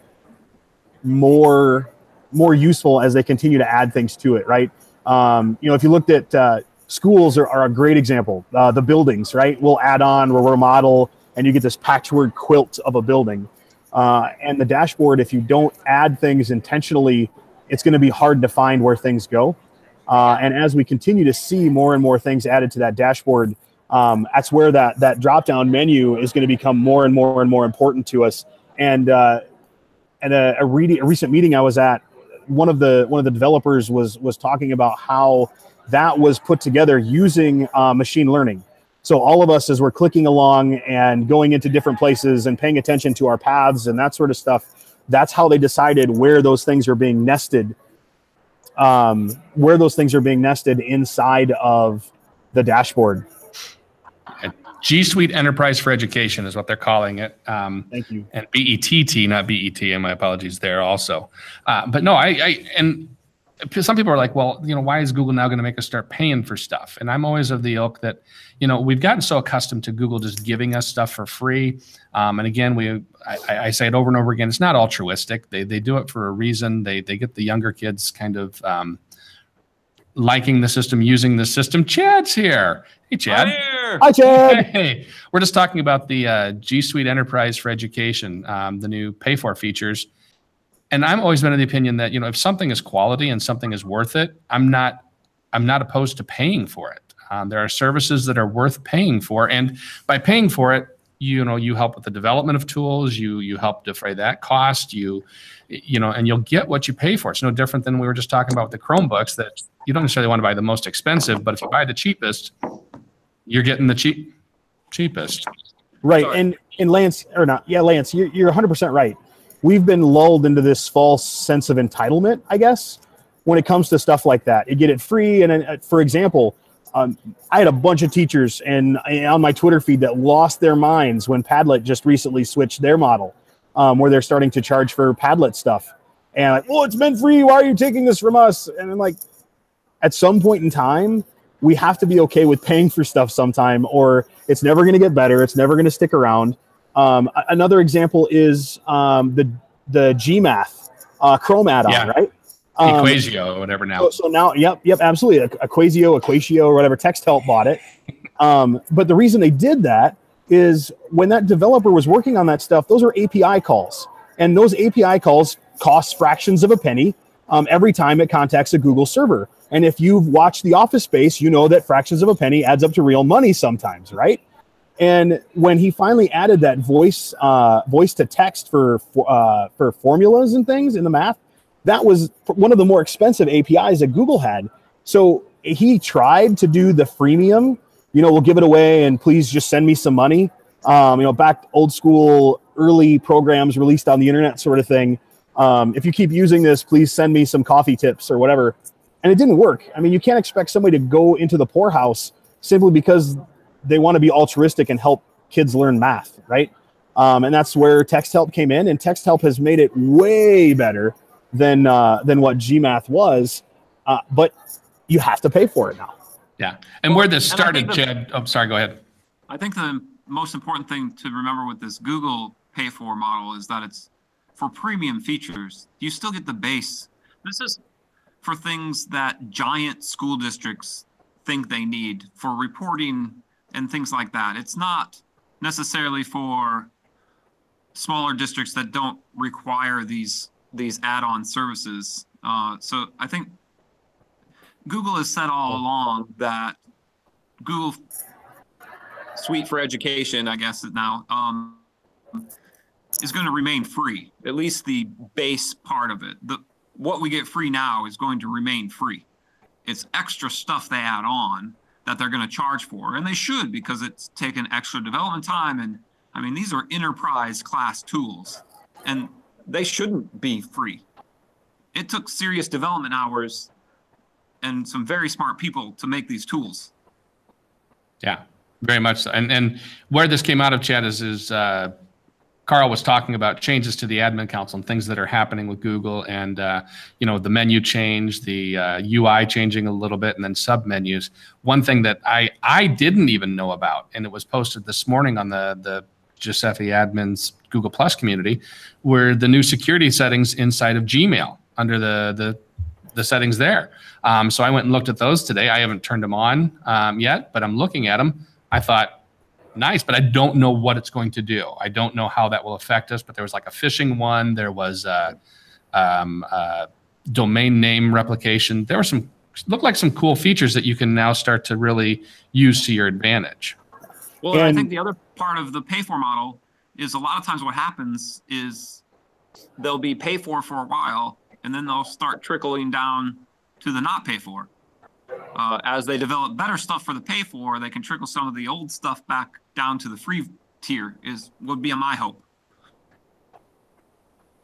more useful as they continue to add things to it, right? If you looked at schools are a great example. The buildings, right? We'll add on or remodel, and you get this patchwork quilt of a building. And the dashboard, if you don't add things intentionally, it's going to be hard to find where things go. And as we continue to see more and more things added to that dashboard, that's where that drop-down menu is going to become more and more and more important to us. And at a recent meeting I was at, one of the developers was talking about how that was put together using machine learning. So all of us, as we're clicking along and going into different places and paying attention to our paths and that sort of stuff, that's how they decided where those things are being nested. Inside of the dashboard. G Suite Enterprise for Education is what they're calling it. Thank you. And BETT, not BET, and my apologies there also. But no, and some people are like, well, why is Google now going to make us start paying for stuff? And I'm always of the ilk that, we've gotten so accustomed to Google just giving us stuff for free. And again, I say it over and over again, it's not altruistic. They do it for a reason. They get the younger kids kind of liking the system, using the system. Chad's here. Hey, Chad. Hi, Chad. Hey, we're just talking about the G Suite Enterprise for Education, the new pay for features. And I've always been of the opinion that, if something is quality and something is worth it, I'm not opposed to paying for it. There are services that are worth paying for. And by paying for it, you help with the development of tools, you help defray that cost, and you'll get what you pay for. It's no different than we were just talking about with the Chromebooks, that you don't necessarily want to buy the most expensive, but if you buy the cheapest, you're getting the cheapest. Right. Sorry. And Lance, or not, yeah, Lance, you're 100% right. We've been lulled into this false sense of entitlement, I guess, when it comes to stuff like that. You get it free. And for example, I had a bunch of teachers on my Twitter feed that lost their minds when Padlet just recently switched their model, where they're starting to charge for Padlet stuff. And like, it's been free. Why are you taking this from us? And I'm like, at some point in time, we have to be okay with paying for stuff sometime, or it's never going to get better. It's never going to stick around. Another example is the GMath Chrome add-on, right? Equasio or whatever now. So now, yep, absolutely. Equatio, or whatever. TextHelp bought it. But the reason they did that is when that developer was working on that stuff, those are API calls. And those API calls cost fractions of a penny every time it contacts a Google server. And if you've watched The Office Space, you know that fractions of a penny adds up to real money sometimes, right? And when he finally added that voice to text for formulas and things in the math, that was one of the more expensive APIs that Google had. So he tried to do the freemium, we'll give it away and please just send me some money. Back old school, early programs released on the internet sort of thing. If you keep using this, please send me some coffee tips or whatever. And it didn't work. I mean, you can't expect somebody to go into the poorhouse simply because they want to be altruistic and help kids learn math, right? And that's where Text Help came in, and Text Help has made it way better than what GMath was. But you have to pay for it now. Yeah. And where this started, Chad, I'm sorry, go ahead. I think the most important thing to remember with this Google pay for model is that it's for premium features. You still get the base. This is for things that giant school districts think they need for reporting and things like that. It's not necessarily for smaller districts that don't require these add-on services. So I think Google has said all along that Google Suite for Education, I guess now, is going to remain free, at least the base part of it. What we get free now is going to remain free. It's extra stuff they add on that they're going to charge for, and they should, because it's taken extra development time. And I mean, these are enterprise class tools, and they shouldn't be free. It took serious development hours and some very smart people to make these tools. Yeah, very much so. And where this came out of, Chad, is Carl was talking about changes to the admin council and things that are happening with Google, and the menu change, the UI changing a little bit, and then sub menus. One thing that I didn't even know about, and it was posted this morning on the GSFE admins Google Plus community, were the new security settings inside of Gmail under the settings there. So I went and looked at those today. I haven't turned them on yet, but I'm looking at them. I thought, nice, but I don't know what it's going to do. I don't know how that will affect us, but there was like a phishing one. There was domain name replication. There were looked like some cool features that you can now start to really use to your advantage. Well, and I think the other part of the pay for model is a lot of times what happens is they'll be pay for a while, and then they'll start trickling down to the not pay for. As they develop better stuff for the pay for, they can trickle some of the old stuff back down to the free tier, would be my hope.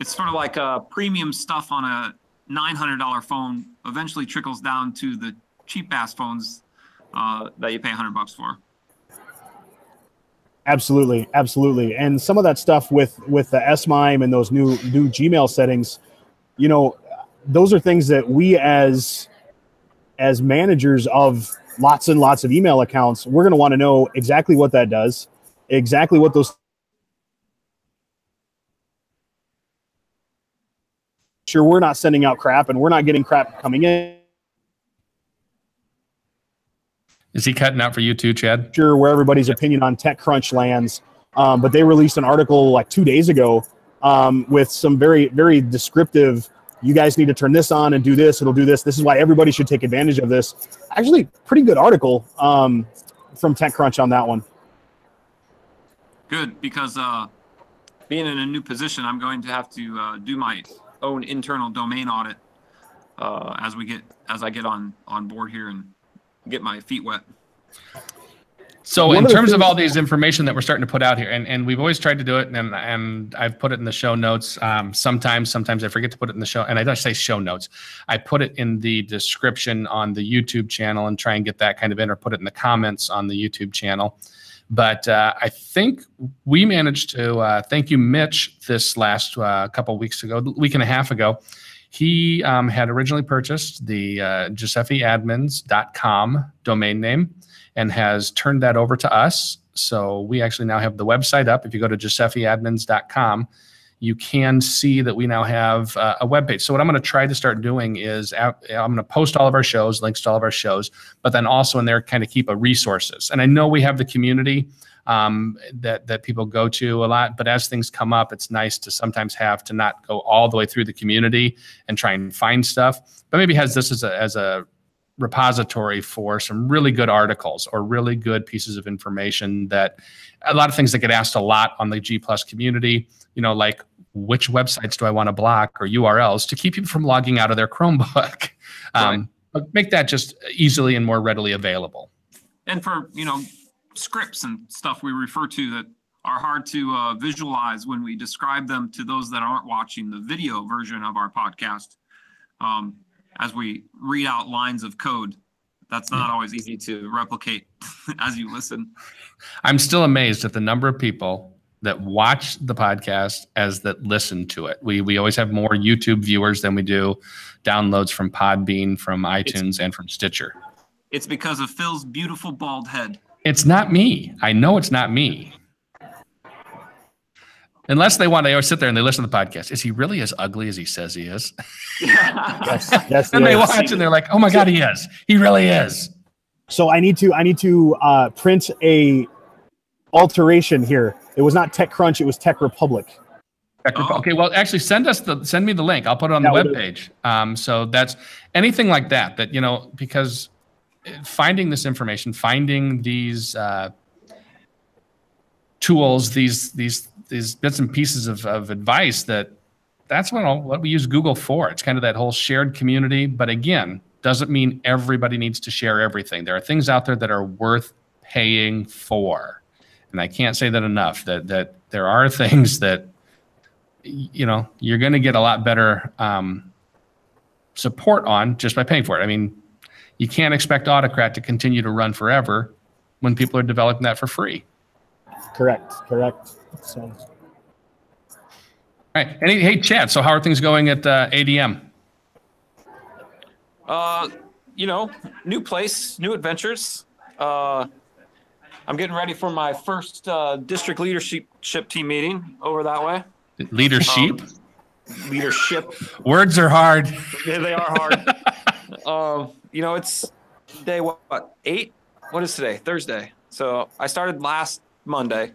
It's sort of like premium stuff on a $900 phone eventually trickles down to the cheap ass phones that you pay $100 for. Absolutely, absolutely. And some of that stuff with the SMIME and those new Gmail settings, those are things that we as managers of lots and lots of email accounts, we're going to want to know exactly what that does, exactly what those. Sure, we're not sending out crap and we're not getting crap coming in. Is he cutting out for you too, Chad? Sure, where everybody's opinion on TechCrunch lands, but they released an article like 2 days ago with some very, very descriptive. You guys need to turn this on and do this. It'll do this. This is why everybody should take advantage of this. Actually, pretty good article from TechCrunch on that one. Good, because being in a new position, I'm going to have to do my own internal domain audit as I get on board here and get my feet wet. So in terms of all these information that we're starting to put out here, and we've always tried to do it, and I've put it in the show notes. Sometimes I forget to put it in the show, and I don't say show notes. I put it in the description on the YouTube channel and try and get that kind of in, or put it in the comments on the YouTube channel. But I think we managed to thank you, Mitch, this last week and a half ago. He had originally purchased the GSFEadmins.com domain name and has turned that over to us. So we actually now have the website up. If you go to GSFEadmins.com, you can see that we now have a webpage. So what I'm going to try to start doing is I'm going to post all of our shows, links to all of our shows, but then also in there kind of keep resources. And I know we have the community that people go to a lot, but as things come up, it's nice to sometimes have to not go all the way through the community and try and find stuff, but maybe has this as a repository for some really good articles or really good pieces of information, that a lot of things that get asked a lot on the G Plus community, like which websites do I want to block, or URLs to keep people from logging out of their Chromebook. Right. But make that just easily and more readily available. And for, scripts and stuff we refer to that are hard to visualize when we describe them to those that aren't watching the video version of our podcast. As we read out lines of code, that's not always easy to replicate as you listen. I'm still amazed at the number of people that watch the podcast as that listen to it. We always have more YouTube viewers than we do downloads from Podbean, from iTunes, and from Stitcher. It's because of Phil's beautiful bald head. It's not me. I know it's not me. Unless they always sit there and they listen to the podcast. Is he really as ugly as he says he is? Yes, and they watch and they're like, oh my God, he is. He really is. So I need to print a alteration here. It was not TechCrunch, it was Tech Republic. Okay, well, actually, send me the link. I'll put it on the webpage. So that's anything like that, because finding this information, finding these tools, these bits and pieces of advice, that's what we use Google for. It's kind of that whole shared community. But again, doesn't mean everybody needs to share everything. There are things out there that are worth paying for. And I can't say that enough, that there are things that, you're going to get a lot better support on just by paying for it. I mean, you can't expect Autocrat to continue to run forever when people are developing that for free. Correct. So. All right. Hey, Chad, so how are things going at ADM? New place, new adventures. I'm getting ready for my first district leadership team meeting over that way. Leadership? Leadership. Words are hard. Yeah, they are hard. It's day 8? What is today? Thursday. So I started last Monday.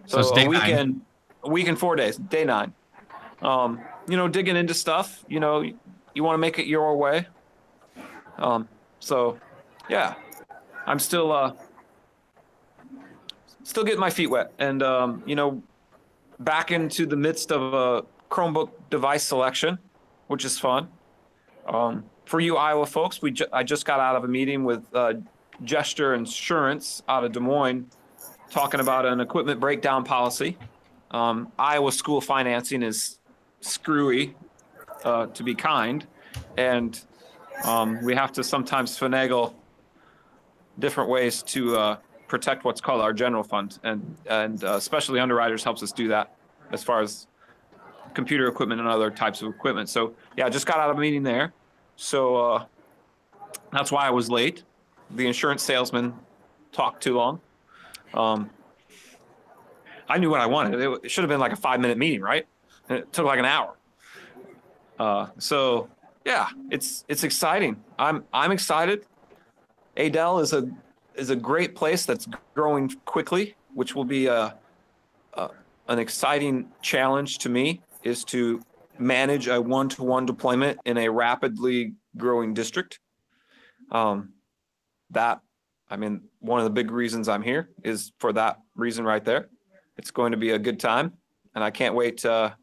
So it's day 9. A week and 4 days. Day 9. Digging into stuff. You want to make it your way. So yeah, I'm still getting my feet wet, and back into the midst of a Chromebook device selection, which is fun. For you Iowa folks, I just got out of a meeting with Gesture Insurance out of Des Moines, talking about an equipment breakdown policy. Iowa school financing is screwy, to be kind, and we have to sometimes finagle different ways to protect what's called our general fund, and especially underwriters helps us do that as far as computer equipment and other types of equipment. So yeah, I just got out of a meeting there. So that's why I was late. The insurance salesman talked too long. I knew what I wanted. It should have been like a 5-minute meeting, right? And it took like an hour. So yeah, it's exciting. I'm excited. Adel is a great place that's growing quickly, which will be an exciting challenge to me, is to manage a one-to-one deployment in a rapidly growing district. One of the big reasons I'm here is for that reason right there. It's going to be a good time, and I can't wait to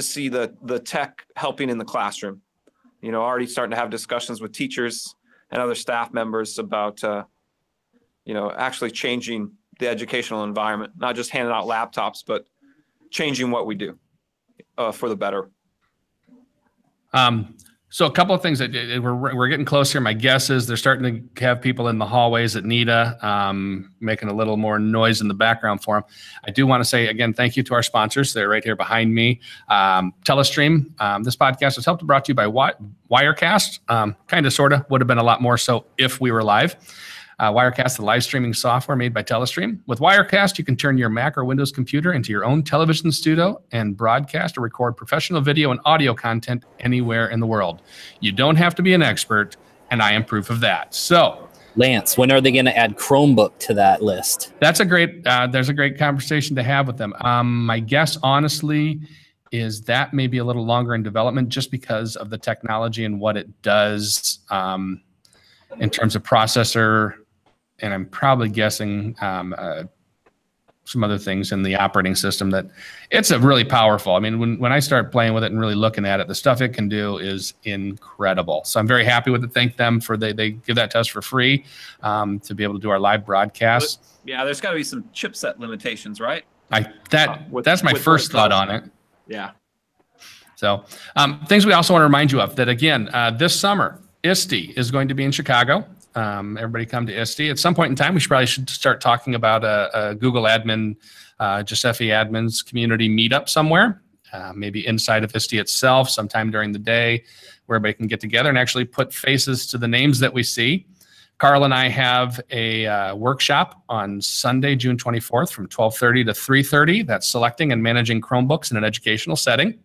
see the tech helping in the classroom. Already starting to have discussions with teachers and other staff members about actually changing the educational environment, not just handing out laptops, but changing what we do for the better. So a couple of things that we're getting close here. My guess is they're starting to have people in the hallways at NETA, making a little more noise in the background for them. I do want to say again, thank you to our sponsors. They're right here behind me. Telestream. This podcast was brought to you by Wirecast. Kind of, sort of, would have been a lot more so if we were live. Wirecast, the live streaming software made by Telestream. With Wirecast, you can turn your Mac or Windows computer into your own television studio and broadcast or record professional video and audio content anywhere in the world. You don't have to be an expert, and I am proof of that. So, Lance, when are they going to add Chromebook to that list? That's there's a great conversation to have with them. My guess, honestly, is that may be a little longer in development just because of the technology and what it does in terms of processor. And I'm probably guessing some other things in the operating system that it's a really powerful. I mean, when I start playing with it and really looking at it, the stuff it can do is incredible. So I'm very happy with it. Thank them for they give that to us for free to be able to do our live broadcasts. Yeah, there's got to be some chipset limitations, right? That's my first thought on it. Yeah. So things we also want to remind you of that, again, this summer, ISTE is going to be in Chicago. Everybody come to ISTE. At some point in time, we should start talking about a Google admin, GSFE admins community meetup somewhere, maybe inside of ISTE itself, sometime during the day, where everybody can get together and actually put faces to the names that we see. Carl and I have a workshop on Sunday, June 24th from 12:30 to 3:30. That's selecting and managing Chromebooks in an educational setting.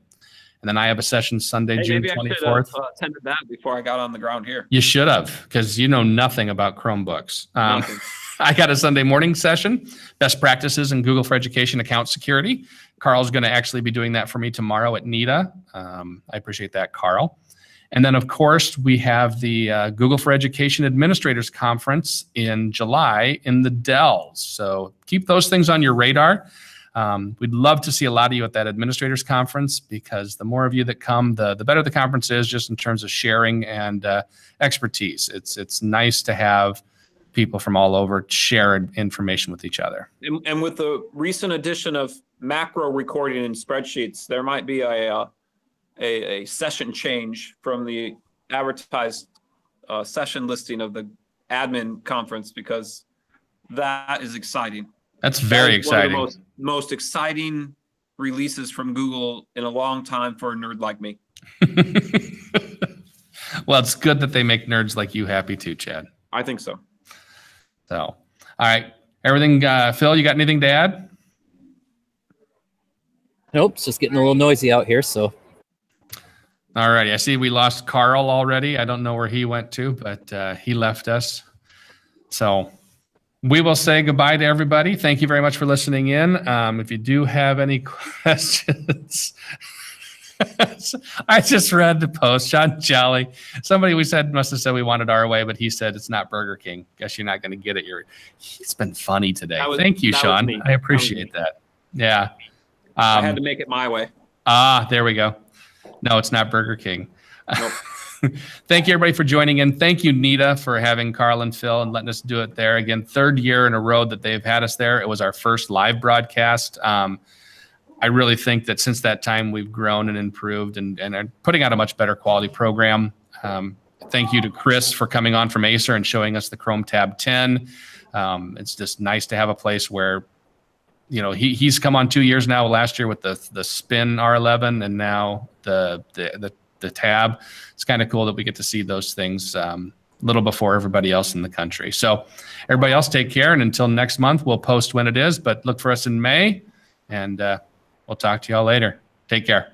And then I have a session Sunday, June 24th. Maybe I should have attended that before I got on the ground here. You should have, because you know nothing about Chromebooks. I got a Sunday morning session, best practices in Google for Education account security. Carl's going to actually be doing that for me tomorrow at NETA. I appreciate that, Carl. And then, of course, we have the Google for Education Administrators Conference in July in the Dells. So keep those things on your radar. We'd love to see a lot of you at that administrators conference, because the more of you that come, the better the conference is, just in terms of sharing and expertise. It's nice to have people from all over share information with each other. And with the recent addition of macro recording in spreadsheets, there might be a session change from the advertised session listing of the admin conference, because that is exciting. That's very exciting. One of the most exciting releases from Google in a long time for a nerd like me. Well, it's good that they make nerds like you happy too, Chad. I think so. So, all right. Everything, Phil, you got anything to add? Nope, it's just getting a little noisy out here, so. All righty. I see we lost Carl already. I don't know where he went to, but he left us. So we will say goodbye to everybody. Thank you very much for listening in. If you do have any questions, I just read the post. Sean Jolly, somebody we said must have said we wanted our way, but he said it's not Burger King. Guess you're not going to get it. He's been funny today. Thank you, Sean. I appreciate that. Yeah. I had to make it my way. There we go. No, it's not Burger King. Nope. Thank you, everybody, for joining in. Thank you, NETA, for having Carl and Phil and letting us do it there. Again, third year in a row that they've had us there. It was our first live broadcast. I really think that since that time, we've grown and improved and are putting out a much better quality program. Thank you to Chris for coming on from Acer and showing us the Chrome Tab 10. It's just nice to have a place where, you know, he's come on 2 years now, last year with the Spin R11 and now the Tab. It's kind of cool that we get to see those things a little before everybody else in the country. So everybody else, take care. And until next month, we'll post when it is, but look for us in May, and we'll talk to y'all later. Take care.